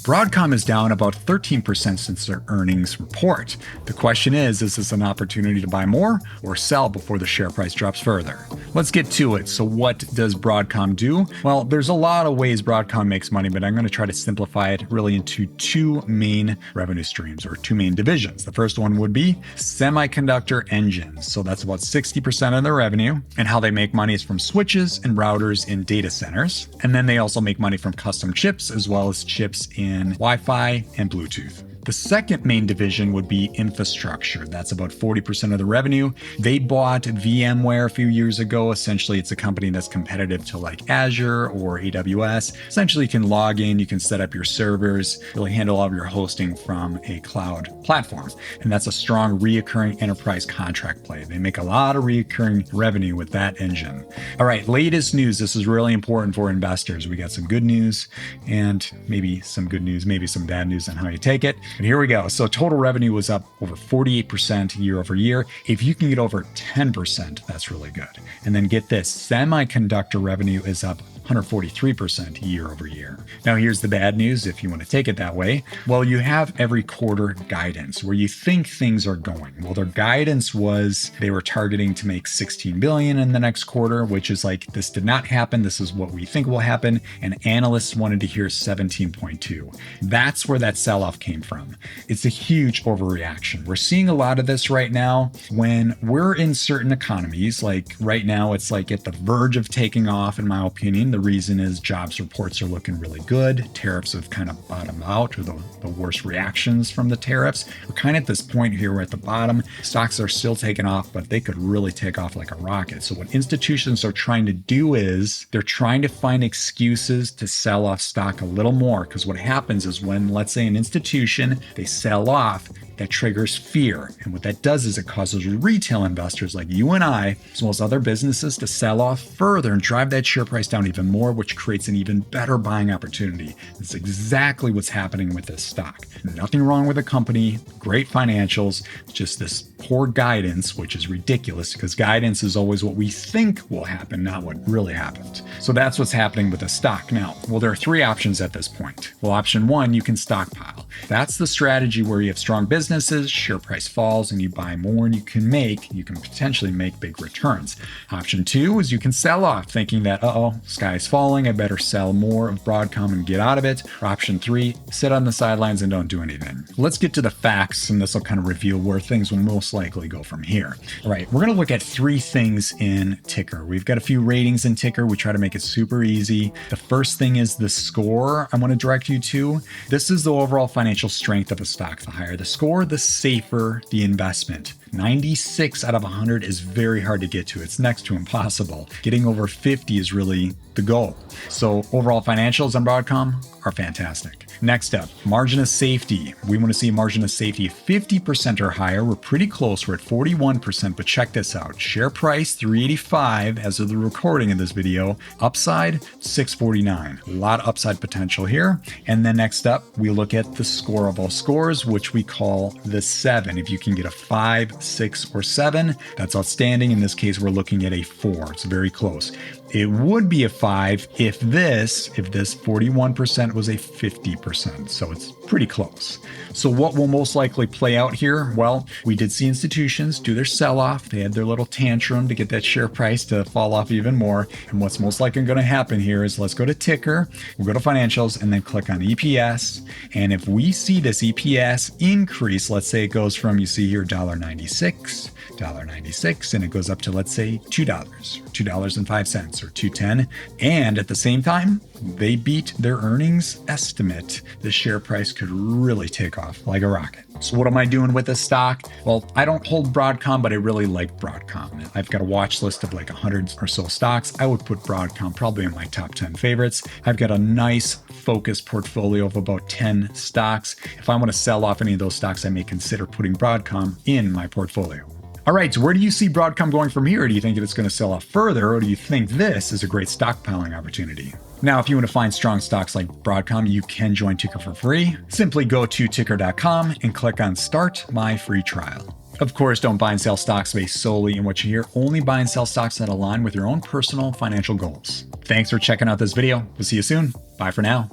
Broadcom is down about 13% since their earnings report. The question is this an opportunity to buy more or sell before the share price drops further? Let's get to it. So what does Broadcom do? Well, there's a lot of ways Broadcom makes money, but I'm going to try to simplify it really into two main revenue streams or two main divisions. The first one would be semiconductor engines. So that's about 60% of their revenue, and how they make money is from switches and routers in data centers. And then they also make money from custom chips as well as chips in Wi-Fi and Bluetooth. The second main division would be infrastructure. That's about 40% of the revenue. They bought VMware a few years ago. Essentially, it's a company that's competitive to like Azure or AWS. Essentially, you can log in, you can set up your servers, really handle all of your hosting from a cloud platform. And that's a strong reoccurring enterprise contract play. They make a lot of reoccurring revenue with that engine. All right, latest news. This is really important for investors. We got some good news and maybe some good news, maybe some bad news on how you take it. And here we go. So total revenue was up over 48% year over year. If you can get over 10%, that's really good. And then get this, semiconductor revenue is up 143% year over year. Now, here's the bad news if you want to take it that way. Well, you have every quarter guidance where you think things are going. Well, their guidance was they were targeting to make 16 billion in the next quarter, which is like, this did not happen. This is what we think will happen. And analysts wanted to hear 17.2. That's where that sell-off came from. It's a huge overreaction. We're seeing a lot of this right now when we're in certain economies. Like right now, it's like at the verge of taking off, in my opinion. The reason is jobs reports are looking really good. Tariffs have kind of bottomed out, or the worst reactions from the tariffs. We're kind of at this point here, we're at the bottom. Stocks are still taking off, but they could really take off like a rocket. So what institutions are trying to do is they're trying to find excuses to sell off stock a little more. Because what happens is when, let's say, an institution, they sell off, that triggers fear. And what that does is it causes retail investors like you and I, as well as other businesses, to sell off further and drive that share price down even more, which creates an even better buying opportunity. That's exactly what's happening with this stock. Nothing wrong with the company, great financials, just this poor guidance, which is ridiculous because guidance is always what we think will happen, not what really happened. So that's what's happening with the stock. Now, well, there are three options at this point. Well, option one, you can stockpile. That's the strategy where you have strong businesses, share price falls, and you buy more and you can potentially make big returns. Option two is you can sell off thinking that, sky's falling, I better sell more of Broadcom and get out of it. Or option three, sit on the sidelines and don't do anything. Let's get to the facts, and this will kind of reveal where things will most likely go from here. All right, we're going to look at three things in Tykr. We've got a few ratings in Tykr. We try to make it super easy. The first thing is the score I want to direct you to. This is the overall financial strength of a stock. The higher the score, the safer the investment. 96 out of 100 is very hard to get to. It's next to impossible. Getting over 50 is really the goal. So overall financials on Broadcom are fantastic. Next up, margin of safety. We want to see margin of safety 50% or higher. We're pretty close. We're at 41%, but check this out. Share price 385 as of the recording of this video. Upside 649. A lot of upside potential here. And then next up, we look at the score of all scores, which we call the 7. If you can get a 5, 6, or 7, that's outstanding. In this case, we're looking at a 4. It's very close. It would be a 5 if this 41% was a 50%. So it's pretty close. So what will most likely play out here? Well, we did see institutions do their sell-off. They had their little tantrum to get that share price to fall off even more. And what's most likely going to happen here is let's go to Tykr, we'll go to financials, and then click on EPS. And if we see this EPS increase, let's say it goes from, you see here, $1.96, and it goes up to, let's say, $2, $2.05, or $2.10. And at the same time, they beat their earnings estimate, the share price could really take off like a rocket. So what am I doing with this stock? Well, I don't hold Broadcom, but I really like Broadcom. I've got a watch list of like 100 or so stocks. I would put Broadcom probably in my top 10 favorites. I've got a nice focused portfolio of about 10 stocks. If I want to sell off any of those stocks, I may consider putting Broadcom in my portfolio. All right, so where do you see Broadcom going from here? Do you think it's going to sell off further, or do you think this is a great stockpiling opportunity? Now, if you want to find strong stocks like Broadcom, you can join Tykr for free. Simply go to tykr.com and click on Start My Free Trial. Of course, don't buy and sell stocks based solely on what you hear. Only buy and sell stocks that align with your own personal financial goals. Thanks for checking out this video. We'll see you soon. Bye for now.